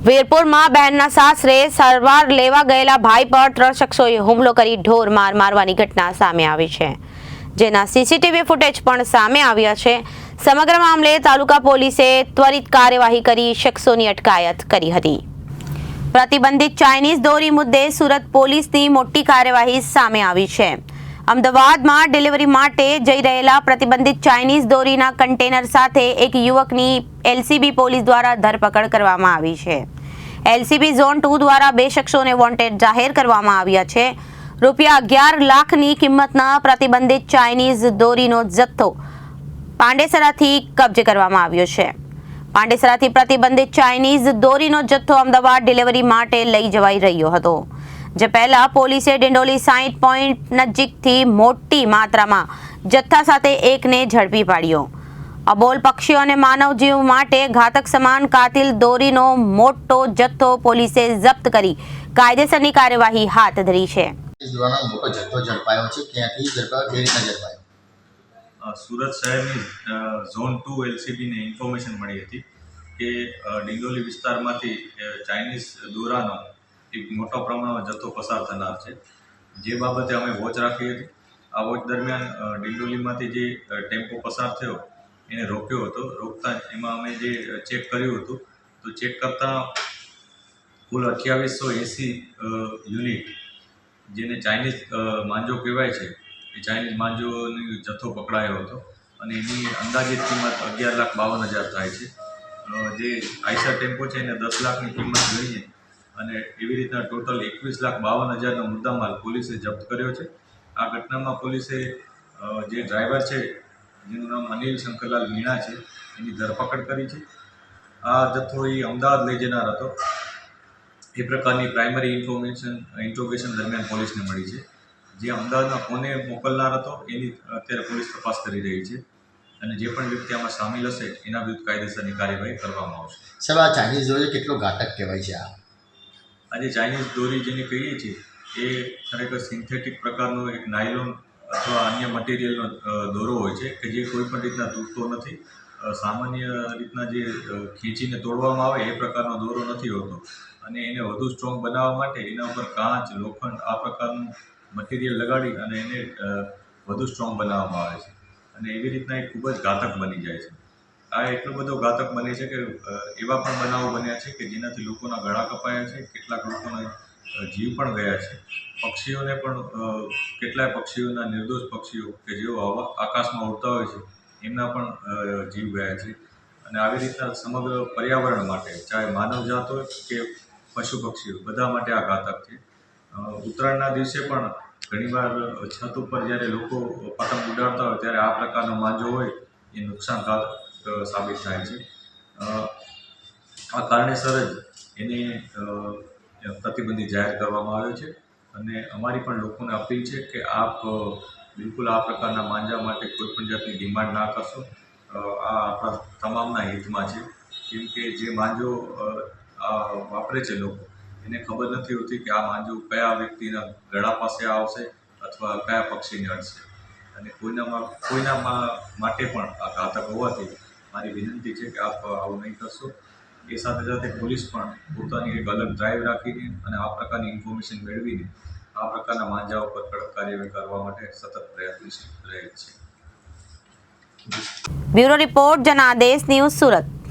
વીરપુરમાં બહેનના સાસરે સારવાર લેવા ગયેલા ભાઈ પર 3 શખ્સોએ હુમલો કરી ઢોર માર મારવાની ઘટના સામે આવી છે, જેના સીસીટીવી ફૂટેજ પણ સામે આવ્યા છે। સમગ્ર મામલે તાલુકા પોલીસે ત્વરિત કાર્યવાહી કરી શખ્સોની અટકાયત કરી હતી। પ્રતિબંધિત ચાઇનીઝ દોરી મુદ્દે સુરત પોલીસની મોટી કાર્યવાહી સામે આવી છે। અમદાવાદમાં ડિલિવરી માટે જઈ રહેલા પ્રતિબંધિત ચાઇનીઝ દોરીના કન્ટેનર સાથે એક યુવકની એલસીબી પોલીસ દ્વારા ધરપકડ કરવામાં આવી છે। એલસીબી ઝોન 2 દ્વારા 2 શખ્સોને વોન્ટેડ જાહેર કરવામાં આવ્યા છે। રૂપિયા 11 લાખની કિંમતના પ્રતિબંધિત ચાઇનીઝ દોરીનો જથ્થો પાંડેસરાથી કબજે કરવામાં આવ્યો છે। પાંડેસરાથી પ્રતિબંધિત ચાઇનીઝ દોરીનો જથ્થો અમદાવાદ ડિલિવરી માટે લઈ જવાઈ રહ્યો હતો, જે પહેલા પોલીસે ડિંડોલી 60 પોઈન્ટ નજીકથી મોટી માત્રામાં જથ્થા સાથે એકને ઝડપી પાડ્યો। અબોલ પક્ષીઓ અને માનવ જીવ માટે ઘાતક સમાન કાતિલ દોરીનો મોટો જથ્થો પોલીસે જપ્ત કરી કાયદેસરની કાર્યવાહી હાથ ધરી છે। સુરત શહેરની ઝોન 2 એલસીબીને ઇન્ફોર્મેશન મળી હતી કે ડિંડોલી વિસ્તારમાંથી ચાઇનીઝ દોરાનો એક મોટા પ્રમાણમાં જથ્થો પસાર થનાર છે, જે બાબતે અમે વોચ રાખી હતી। આ વોચ દરમિયાન ડિંડોલીમાંથી જે ટેમ્પો પસાર થયો એને રોક્યો હતો। રોકતા એમાં અમે જે ચેક કર્યું હતું તો ચેક કરતાં કુલ 2880 યુનિટ જેને ચાઇનીઝ માંજો કહેવાય છે એ ચાઇનીઝ માંજોનો જથ્થો પકડાયો હતો અને એની અંદાજિત કિંમત 11,52,000 થાય છે। જે આઈસર ટેમ્પો છે એને 10 લાખની કિંમત ગણીએ અને એવી રીતના ટોટલ 21,52,000નો મુદ્દામાલ પોલીસે જપ્ત કર્યો છે। આ ઘટનામાં પોલીસે જે ડ્રાઈવર છે જેનું નામ અનિલ શંકરલાલ મીણા છે એની ધરપકડ કરી છે। આ જથ્થો એ અમદાવાદ લઈ જનાર હતો એ પ્રકારની પ્રાઇમરી ઇન્ટ્રોગેશન દરમિયાન પોલીસને મળી છે। જે અમદાવાદમાં કોને મોકલનાર હતો એની અત્યારે પોલીસ તપાસ કરી રહી છે અને જે પણ વ્યક્તિ આમાં સામેલ હશે એના વિરુદ્ધ કાયદેસરની કાર્યવાહી કરવામાં આવશે। સાહેબ, આ ચાઇનીઝ દોરી કેટલો ઘાતક કહેવાય છે? આજે ચાઇનીઝ દોરી જેને કહીએ છીએ એ ખરેખર સિન્થેટિક પ્રકારનો એક નાયલોન અથવા અન્ય મટીરિયલનો દોરો હોય છે કે જે કોઈ પણ રીતના તૂટતો નથી। સામાન્ય રીતના જે ખેંચીને તોડવામાં આવે એ પ્રકારનો દોરો નથી હોતો અને એને વધુ સ્ટ્રોંગ બનાવવા માટે એના ઉપર કાચ, લોખંડ આ પ્રકારનું મટીરિયલ લગાડી અને એને વધુ સ્ટ્રોંગ બનાવવામાં આવે છે અને એવી રીતના એ ખૂબ જ ઘાતક બની જાય છે। આ એટલો બધો ઘાતક બને છે કે એવા પણ બનાવો બન્યા છે કે જેનાથી લોકોના ગળા કપાયા છે, કેટલાક લોકોના જીવ પણ ગયા છે। પક્ષીઓને પણ કેટલાય પક્ષીઓના નિર્દોષ પક્ષીઓ કે જેઓ આકાશમાં ઉડતા હોય છે એમના પણ જીવ ગયા છે અને આવી રીતના સમગ્ર પર્યાવરણ માટે, ચાહે માનવજાત હોય કે પશુ પક્ષીઓ, બધા માટે આ ઘાતક છે। ઉત્તરાયણના દિવસે પણ ઘણીવાર છત ઉપર જ્યારે લોકો પતંગ ઉડાડતા હોય ત્યારે આ પ્રકારનો માંજો હોય એ નુકસાનકારક સાબિત થાય છે। આ કારણેસર જ એને પ્રતિબંધિત જાહેર કરવામાં આવ્યો છે અને અમારી પણ લોકોને અપીલ છે કે આપ બિલકુલ આ પ્રકારના માંજા માટે કોઈ પણ જાતની ડિમાન્ડ ના કરશો। આ આપણા તમામના હિતમાં છે, કેમ કે જે માંજો વાપરે છે લોકો એને ખબર નથી હોતી કે આ માંજો કયા વ્યક્તિના ગળા પાસે આવશે અથવા કયા પક્ષીને અડશે અને કોઈના માટે પણ આ ઘાતક હોવાથી મારી વિનંતી છે કે આપ આવું નહીં કરશો। એ સાથે સાથે પોલીસ પણ પોતાની એક અલગ ડ્રાઈવ રાખીને અને આ પ્રકારની ઇન્ફોર્મેશન મેળવીને આ પ્રકારના માંજા ઉપર કડક કાર્યવાહી કરવા માટે સતત પ્રયત્નશીલ રહે છે। Bureau report, Janadesh news, Surat.